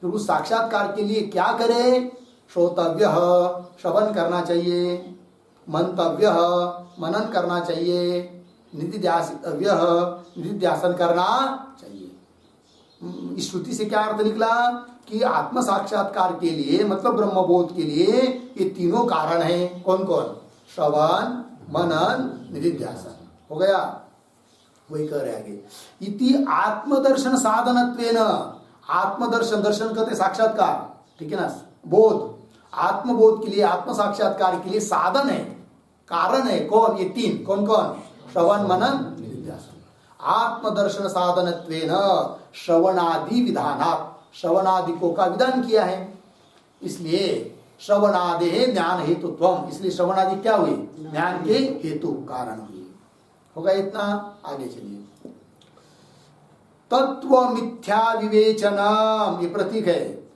तो उस साक्षात्कार के लिए क्या करे? श्रोतव्य, श्रवण करना चाहिए, मंतव्य, मनन करना चाहिए, निधिध्यासितव्य, निधिध्यासन करना चाहिए। इस श्रुति से क्या अर्थ निकला कि आत्म साक्षात्कार के लिए मतलब ब्रह्मबोध के लिए ये तीनों कारण हैं। कौन कौन? श्रवण, मनन, निधिध्यासन। हो गया? वही कह रहे आगे, इति आत्मदर्शन साधनत्वेन। आत्मदर्शन, दर्शन कहते साक्षात्कार, ठीक है ना? बोध, आत्मबोध के लिए, आत्म साक्षात्कार के लिए साधन है, कारण है। कौन? ये तीन। कौन कौन? श्रवण, मनन, निधिध्यासन। आत्मदर्शन साधनत्वेन श्रवणादि विधानात्, श्रवणादि को का विधान किया है, इसलिए श्रवणादि है ज्ञान हेतुत्वम। इसलिए श्रवणादि क्या हुई? ज्ञान के हेतु, कारण हुई। होगा इतना? आगे चलिए। तत्व मिथ्या विवेचनम, ये प्रतीक है,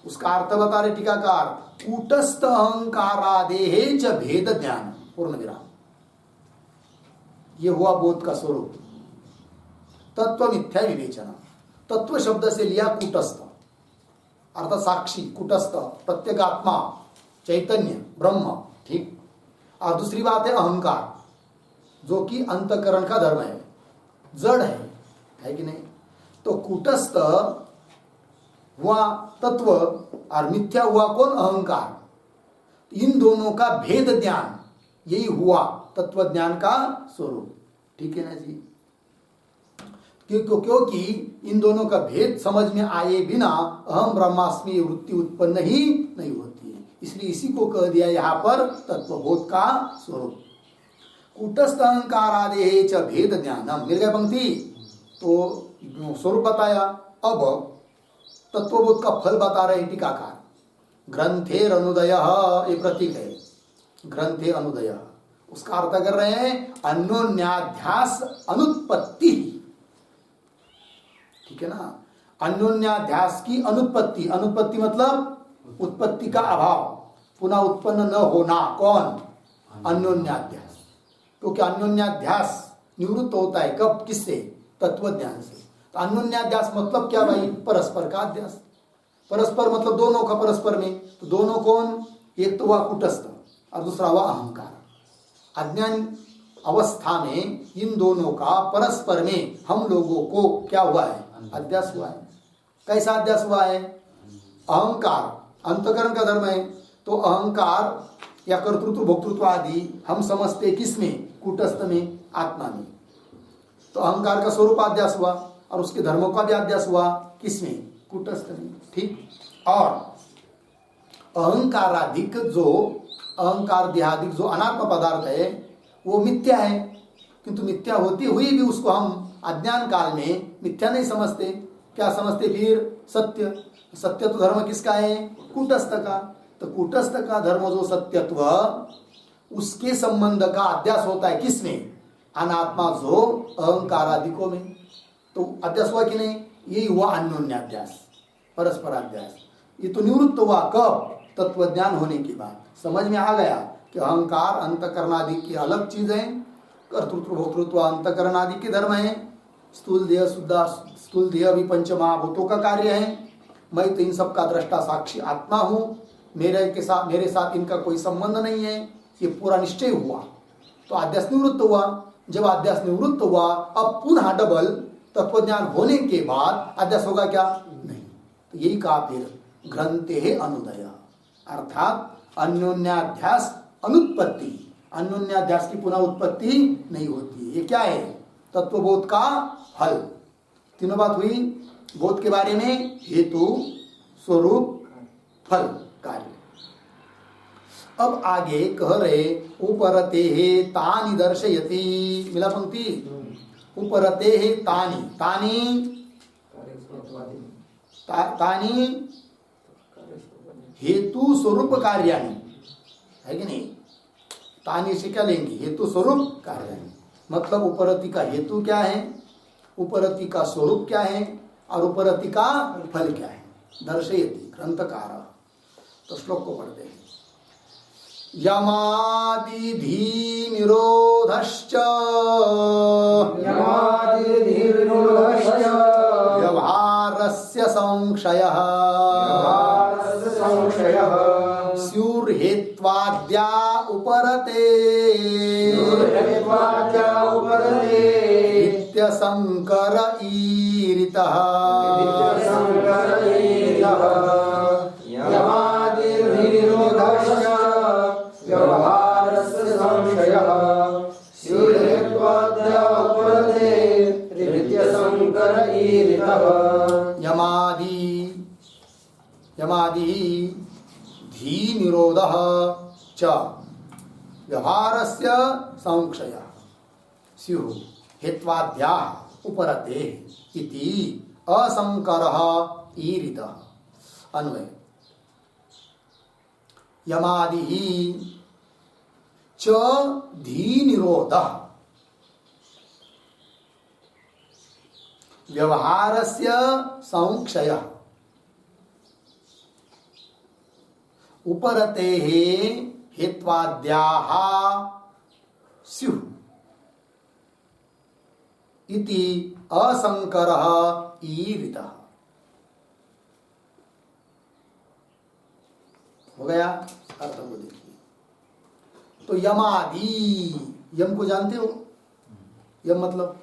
उसका अर्थ बता रहे टीकाकार, कूटस्थ अहंकारादेह च भेद ज्ञान। पूर्ण विराम। ये हुआ बोध का स्वरूप। तत्व मिथ्या विवेचन, तत्व शब्द से लिया कूटस्थ, अर्थात साक्षी, कूटस्थ, प्रत्येगात्मा, चैतन्य, ब्रह्म, ठीक। और दूसरी बात है अहंकार, जो कि अंतकरण का धर्म है, जड़ है कि नहीं? तो कूटस्थ हुआ तत्व और मिथ्या हुआ कौन? अहंकार। इन दोनों का भेद ज्ञान, यही हुआ तत्व ज्ञान का स्वरूप, ठीक है ना जी? क्योंकि इन दोनों का भेद समझ में आए बिना अहम ब्रह्मास्मि वृत्ति उत्पन्न ही नहीं होती है। इसलिए इसी को कह दिया यहाँ पर तत्वबोध का स्वरूप। कूटस्थ अहंकारादेह च भेद ज्ञानम, मिल गया पंक्ति? तो स्वरूप बताया। अब तत्वबोध का फल बता रहे टीकाकार। ग्रंथेर अनुदय, ये प्रतीक है, ग्रंथे अनुदय, उसका अर्थ कर रहे हैं अन्योन्याध्यास अनुत्पत्ति, ठीक है ना? अन्योन्याध्यास की अनुत्पत्ति, अनुत्पत्ति मतलब उत्पत्ति का अभाव, पुनः उत्पन्न न होना। कौन? अन्योन्याध्यास। क्योंकि अन्योन्याध्यास निवृत्त होता है कब? किससे? तत्व ज्ञान से। तो अन्योन्याध्यास मतलब क्या भाई? परस्पर का अध्यास। परस्पर मतलब दोनों का परस्पर में। तो दोनों कौन? एक तो हुआ कूटस्थ और दूसरा हुआ अहंकार। अज्ञान अवस्था में इन दोनों का परस्पर में हम लोगों को क्या हुआ है? अध्यास हुआ है। कैसा अध्यास हुआ है? अहंकार अंतकरण का धर्म है, तो अहंकार या कर्तृत्व भोक्तृत्व आदि हम समझते किसमें? कूटस्थ में, आत्मा में। तो अहंकार का स्वरूप अध्यास हुआ और उसके धर्मों का भी अध्यास हुआ किसमें? कूटस्थ में, ठीक। और अहंकाराधिक जो अहंकार देहादिक जो अनात्म पदार्थ है वो मिथ्या है, किंतु मिथ्या होती हुई भी उसको हम अज्ञान काल में मिथ्या नहीं समझते। क्या समझते फिर? सत्य। सत्य तो धर्म किसका है? कूटस्थ का। तो कूटस्थ का धर्म जो सत्यत्व, उसके संबंध का अध्यास होता है किसमें? अनात्मा जो अहंकारादिकों में। तो अध्यास हुआ कि नहीं? यही हुआ अन्योन्याध्यास, परस्पर अध्यास। ये तो निवृत्त हुआ कब? तत्वज्ञान होने के बाद समझ में आ गया कि अहंकार अंतकरणादि की अलग चीज है कर्तृत्व भोक्तृत्व अंतकरण आदि के धर्म हैं। स्थूल देह स्थूल देह भी पंचमहाभूतों का कार्य है। मैं तो इन सब का दृष्टा साक्षी आत्मा हूँ, मेरे साथ इनका कोई संबंध नहीं है, ये पूरा निश्चय हुआ तो अध्यास निवृत्त हुआ। जब अध्यास निवृत्त हुआ अब पुनः डबल तत्वज्ञान होने के बाद अध्यास होगा क्या? नहीं। तो यही कहा फिर ग्रंथे अनुदय, अर्थात अन्योन्याध्यास अनुत्पत्ति, अन्योन्याध्यास की पुनः उत्पत्ति नहीं होती है। ये क्या है? तत्वबोध का फल। तीनों बात हुई बोध के बारे में, हेतु स्वरूप फल कार्य। अब आगे कह रहे उपरते तानि दर्शयति, मिला पंक्ति? उपरते तानि, तानि हेतु स्वरूप कार्याणि, है कि नहीं? तानि से क्या लेंगे? हेतु स्वरूप कार्याणि। मतलब उपरति का हेतु क्या है, उपरति का स्वरूप क्या है और उपरति का फल क्या है, दर्शयति ग्रंथकार। तो श्लोक को पढ़ते हैं। यमादिधि निरोधश्च व्यवहारस्य संशयः स्युर्हेत्वाद्या उपरते नित्यशंकर ईरितः। यमादि धी निरोधः च व्यवहारस्य संशयः स्युः हेत्वाद्याः उपरते इति असंकरः ईरितः। अन्वय यमादिः च धी निरोधः व्यवहारस्य संशयः उपरते हेत्वाद्याः स्युः इति असंकरः ईरितः। हो गया? अर्थ को देखिए। तो यमादि, यम को जानते हो? यम मतलब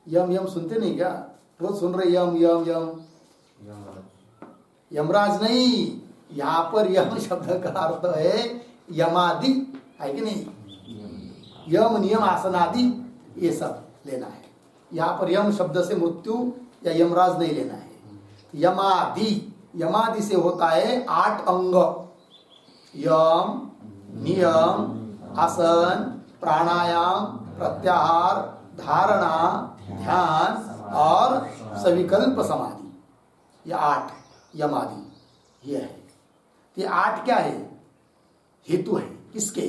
यम सुनते नहीं क्या? रोज सुन रहे यम यम यम। यमराज नहीं, यहाँ पर यम शब्द का अर्थ है यमादि, है कि नहीं? यम नियम आसन आदि ये सब लेना है। यहाँ पर यम शब्द से मृत्यु या यमराज नहीं लेना है। यमादि, यमादि से होता है 8 अंग, यम नियम आसन प्राणायाम प्रत्याहार धारणा ध्यान और सविकल्प समाधि। ये 8 यमादि ये है। ये 8 क्या है? हेतु है। किसके?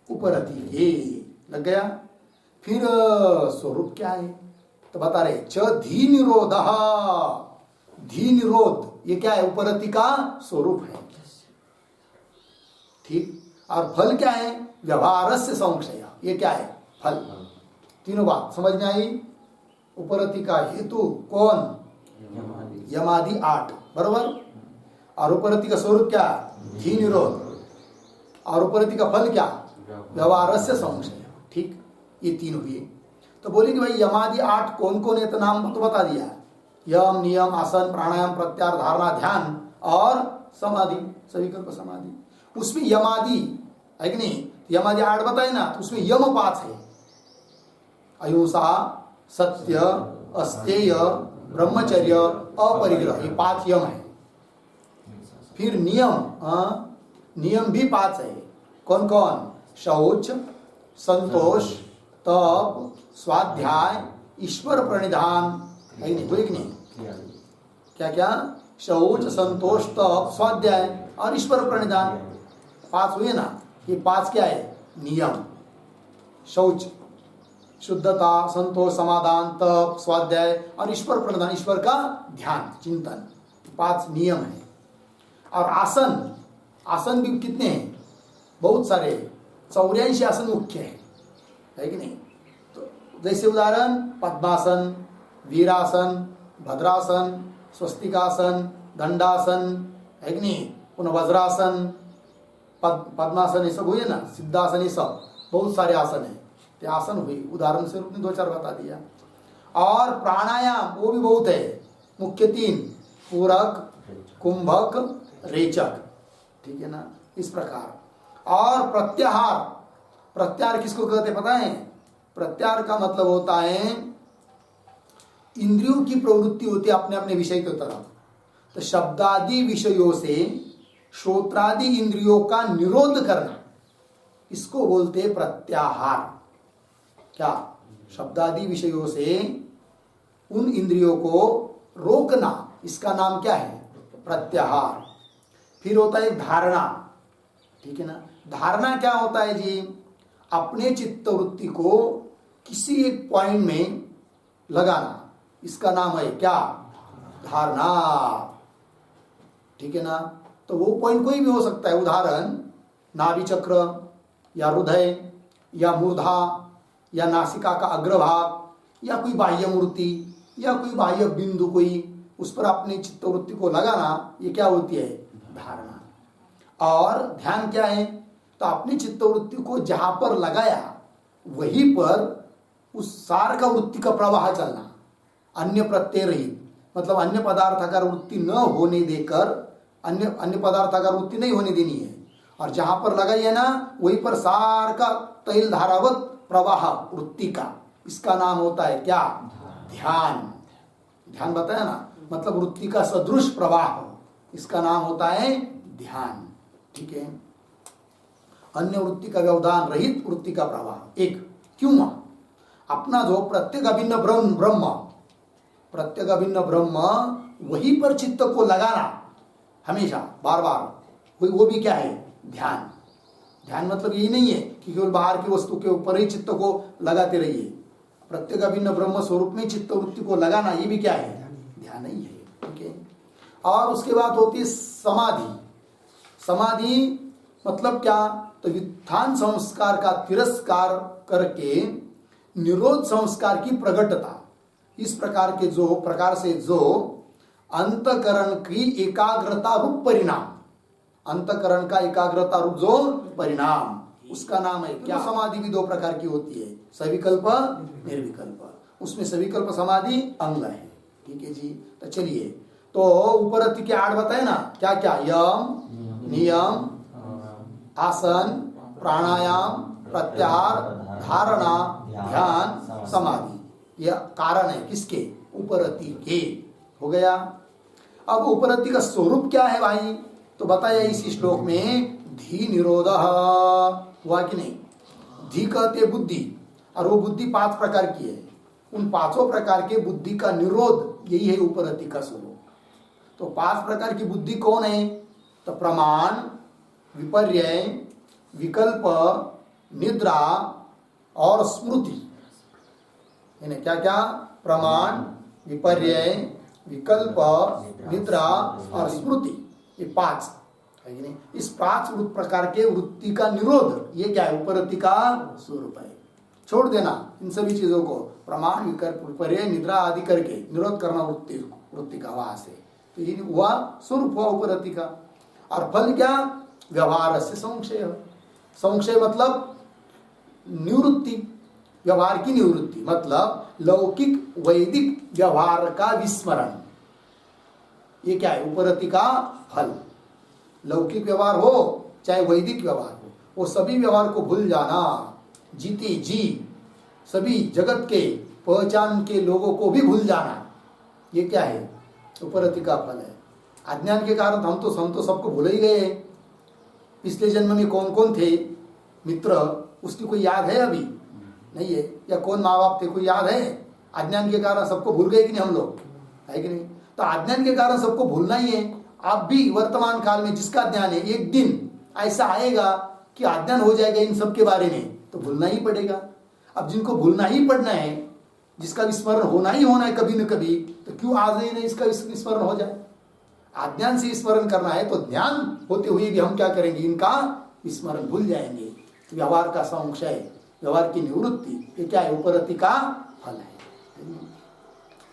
उपरति के। लग गया? फिर स्वरूप क्या है? तो बता रहे च धी निरोध। धी निरोध ये क्या है? उपरति का स्वरूप है। ठीक। और फल क्या है? व्यवहारस्य संशय। ये क्या है? फल। तीनों बात समझ में आई? उपरति का हेतु कौन? यमादि 8 बरोबर। और उपरति का स्वरूप क्या? धी निरोध। और उपरति का फल क्या? व्यवहारस्य संशय। ठीक, ये 3 हुए। तो बोले कि भाई यमादि 8 कौन कौन है? तो नाम तो बता दिया। यम नियम आसन प्राणायाम प्रत्याहार धारणा ध्यान और समाधि सविकल्प समाधि। उसमें यमादि है कि नहीं? यमादि 8 बताए ना, तो उसमें यम 5 है। अहिंसा सत्य अस्तेय ब्रह्मचर्य अपरिग्रह, ये 5 यम है। फिर नियम भी 5 है। कौन कौन? शौच संतोष तप स्वाध्याय ईश्वर प्रणिधान, है नहीं? बोले कि नहीं? क्या क्या? शौच संतोष तप स्वाध्याय और ईश्वर प्रणिधान 5 हुए ना। ये 5 क्या है? नियम। शौच शुद्धता संतोष समाधान तप स्वाध्याय और ईश्वर प्रणिधान, ईश्वर का ध्यान चिंतन, 5 नियम है। और आसन आसन भी कितने हैं? बहुत सारे, 84 आसन मुख्य है कि नहीं? तो जैसे उदाहरण पद्मासन, वीरासन, भद्रासन, स्वस्तिकासन, दंडासन, है कि नहीं? पुनः वज्रासन, पद्मासन, ये सब हुए ना, सिद्धासन, ये सब बहुत सारे आसन है। तो आसन हुई, उदाहरण से रूप में 2-4 बता दिया। और प्राणायाम वो भी बहुत है, मुख्य 3, पूरक, कुंभक, रेचक, ठीक है ना, इस प्रकार। और प्रत्याहार, प्रत्याहार किसको कहते पता है? प्रत्याहार का मतलब होता है इंद्रियों की प्रवृत्ति होती है अपने अपने विषय की तरफ। तो शब्दादि विषयों से श्रोत्रादि इंद्रियों का निरोध करना, इसको बोलते हैं प्रत्याहार। क्या? शब्दादि विषयों से उन इंद्रियों को रोकना, इसका नाम क्या है? प्रत्याहार। फिर होता है धारणा, ठीक है ना। धारणा क्या होता है जी? अपने चित्तवृत्ति को किसी एक पॉइंट में लगाना, इसका नाम है क्या? धारणा, ठीक है ना। तो वो पॉइंट कोई भी हो सकता है, उदाहरण नाभि चक्र या हृदय या मूर्धा या नासिका का अग्रभाग या कोई बाह्य मूर्ति या कोई बाह्य बिंदु, कोई उस पर अपनी चित्तवृत्ति को लगाना, ये क्या होती है? धारणा। और ध्यान क्या है? तो अपनी चित्तवृत्ति को जहां पर लगाया वहीं पर उस सार का वृत्ति का प्रवाह चलना, अन्य प्रत्यय रहित, मतलब अन्य पदार्थ का वृत्ति न होने देकर, अन्य पदार्थ का वृत्ति नहीं होने देनी है। और जहां पर लगाई है ना, वहीं पर सार का तैल धारावत प्रवाह वृत्ति का, इसका नाम होता है क्या? ध्यान। ध्यान बताया ना, मतलब वृत्ति का सदृश प्रवाह, इसका नाम होता है ध्यान, ठीक है। अन्य वृत्ति का व्यवधान रहित वृत्ति का प्रवाह। एक क्यों? अपना जो प्रत्येक अभिन्न ब्रह्म, प्रत्येक अभिन्न ब्रह्म, वहीं पर चित्त को लगाना हमेशा, बार बार, वो भी क्या है? ध्यान। ध्यान मतलब यही नहीं है कि केवल बाहर की वस्तु के ऊपर ही चित्त को लगाते रहिए। प्रत्येक अभिन्न ब्रह्म स्वरूप में चित्त वृत्ति को लगाना, ये भी क्या है? ध्यान ही है, ठीक है। और उसके बाद होती है समाधि। समाधि मतलब क्या? तो व्युत्थान संस्कार का तिरस्कार करके निरोध संस्कार की प्रगटता, इस प्रकार से जो अंतकरण की एकाग्रता रूप परिणाम, अंतकरण का एकाग्रता रूप जो परिणाम, उसका नाम है क्या? समाधि भी 2 प्रकार की होती है, सविकल्प, निर्विकल्प। उसमें सविकल्प समाधि अंग है, ठीक है जी। तो चलिए, तो ऊपर के 8 बताए ना, क्या क्या? यम, नियम, आसन, प्राणायाम, प्रत्याहार, धारणा, ध्यान, समाधि। यह कारण है किसके? उपरति के। हो गया। अब उपरति का स्वरूप क्या है भाई? तो बताया इस श्लोक में, धी निरोध हुआ कि नहीं? धी कहते बुद्धि, और वो बुद्धि 5 प्रकार की है। उन 5 प्रकार के बुद्धि का निरोध, यही है उपरति का स्वरूप। तो 5 प्रकार की बुद्धि कौन है? तो प्रमाण, विपर्यय, विकल्प, निद्रा और स्मृति। इन्हें क्या क्या? प्रमाण, विपर्यय, विकल्प, निद्रा और स्मृति, ये 5 है कि नहीं? इस 5 प्रकार के वृत्ति का निरोध, ये क्या है? उपरति का स्वरूप है। छोड़ देना इन सभी चीजों को, प्रमाण, विकल्प, विपर्यय, निद्रा आदि करके निरोध करना वृत्ति का, वहां से। तो ये हुआ स्वरूप हुआ उपरति का। और फल क्या? व्यवहार से संशय। संशय मतलब निवृत्ति, व्यवहार की निवृत्ति, मतलब लौकिक वैदिक व्यवहार का विस्मरण। ये क्या है? उपरति का फल। लौकिक व्यवहार हो चाहे वैदिक व्यवहार हो, वो सभी व्यवहार को भूल जाना, जीते जी सभी जगत के पहचान के लोगों को भी भूल जाना, ये क्या है? उपरति का फल है। अज्ञान के कारण हम तो सबको भूल ही गए। पिछले जन्म में कौन कौन थे मित्र, उसकी कोई याद है? अभी नहीं है। या कौन माँ बाप थे, कोई याद है? अज्ञान के कारण सबको भूल गए कि नहीं हम लोग, है कि नहीं? तो अज्ञान के कारण सबको भूलना ही है। आप भी वर्तमान काल में जिसका ज्ञान है, एक दिन ऐसा आएगा कि अज्ञान हो जाएगा इन सब के बारे में, तो भूलना ही पड़ेगा। अब जिनको भूलना ही पड़ना है, जिसका विस्मरण होना ही होना है कभी न कभी, तो क्यों आज ही नहीं इसका विस्मरण हो जाए? अज्ञान से स्मरण करना है तो ज्ञान होते हुए भी हम क्या करेंगे, इनका स्मरण भूल जाएंगे। व्यवहार का संशय, व्यवहार की निवृत्ति, ये क्या है, उपरति का फल है।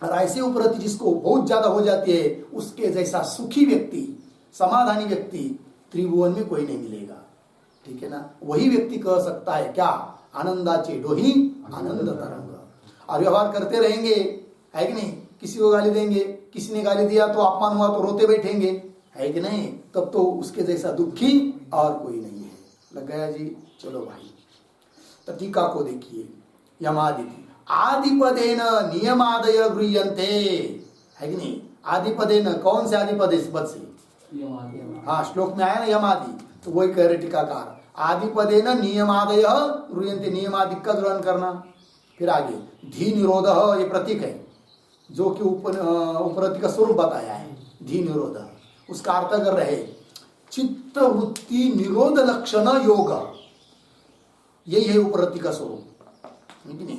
और ऐसे उपरति जिसको बहुत ज्यादा हो जाती है, उसके जैसा सुखी व्यक्ति, समाधानी व्यक्ति त्रिभुवन में कोई नहीं मिलेगा। ठीक है ना। वही व्यक्ति कह सकता है क्या, आनंदाचे डोही आनंद तरंग। और व्यवहार करते रहेंगे, है कि नहीं, किसी को गाली देंगे, किसी ने गाली दिया तो अपमान हुआ तो रोते बैठेंगे, है कि नहीं, तब तो उसके जैसा दुखी और कोई नहीं है। लग गया जी। चलो भाई, तो टीका को देखिए। यमादिति आदिपदेन नियमादय गृह्यन्ते, है कि नहीं। आदिपदेन, कौन से आदिपद इस पद से, हाँ श्लोक में आया ना यमादि, तो वही कह रहे टीकाकार, आदिपदेन नियमादय गृह्यन्ते, नियमादि का ग्रहण करना। फिर आगे धी निरोध, ये प्रतीक है जो कि उपरति का स्वरूप बताया है, धी निरोध। उसका अर्थ कर रहे चित्त वृत्ति निरोध लक्षण योग, यही है उपरति का स्वरूप, नहीं।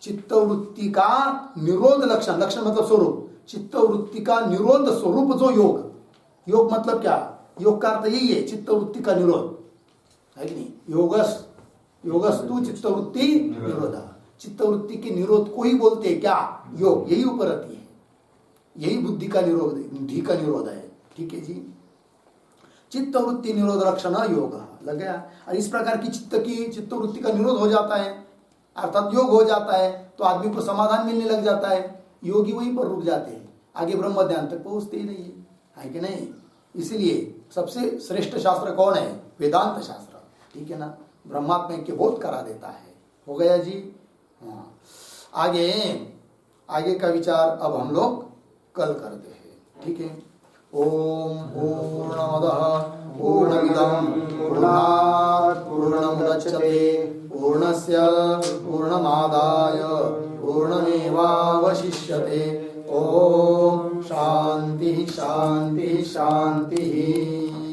चित्त वृत्ति का निरोध लक्षण, लक्षण मतलब स्वरूप, चित्त वृत्ति का निरोध स्वरूप जो योग, योग मतलब क्या, योग का अर्थ यही है चित्त वृत्ति का निरोध, है कि नहीं। योगस्तु चित्त वृत्ति निरोध, चित्त वृत्ति के निरोध को ही बोलते हैं क्या, योग, यही उपरति है, यही बुद्धि का निरोध, बुद्धि का निरोध है। ठीक है जी। चित्त वृत्ति निरोध लक्षण योग, लग गया। और इस प्रकार की चित्त वृत्ति का निरोध हो जाता है, अर्थात योग हो जाता है, तो आदमी को समाधान मिलने लग जाता है। योगी वहीं पर रुक जाते हैं, आगे ब्रह्म ध्यान तक पहुंचते ही नहीं है कि नहीं। इसलिए सबसे श्रेष्ठ शास्त्र कौन है, वेदांत शास्त्र। ठीक है ना। ब्रह्मात्मा के बोध करा देता है। हो गया जी। हाँ, आगे का विचार अब हम लोग कल करते हैं। ठीक है। ओम पूर्णमदः पूर्णमिदं पूर्णात् पूर्णमुदच्यते पूर्णस्य पूर्णमादाय पूर्णमेवावशिष्यते। ओम शांति शांति शांति।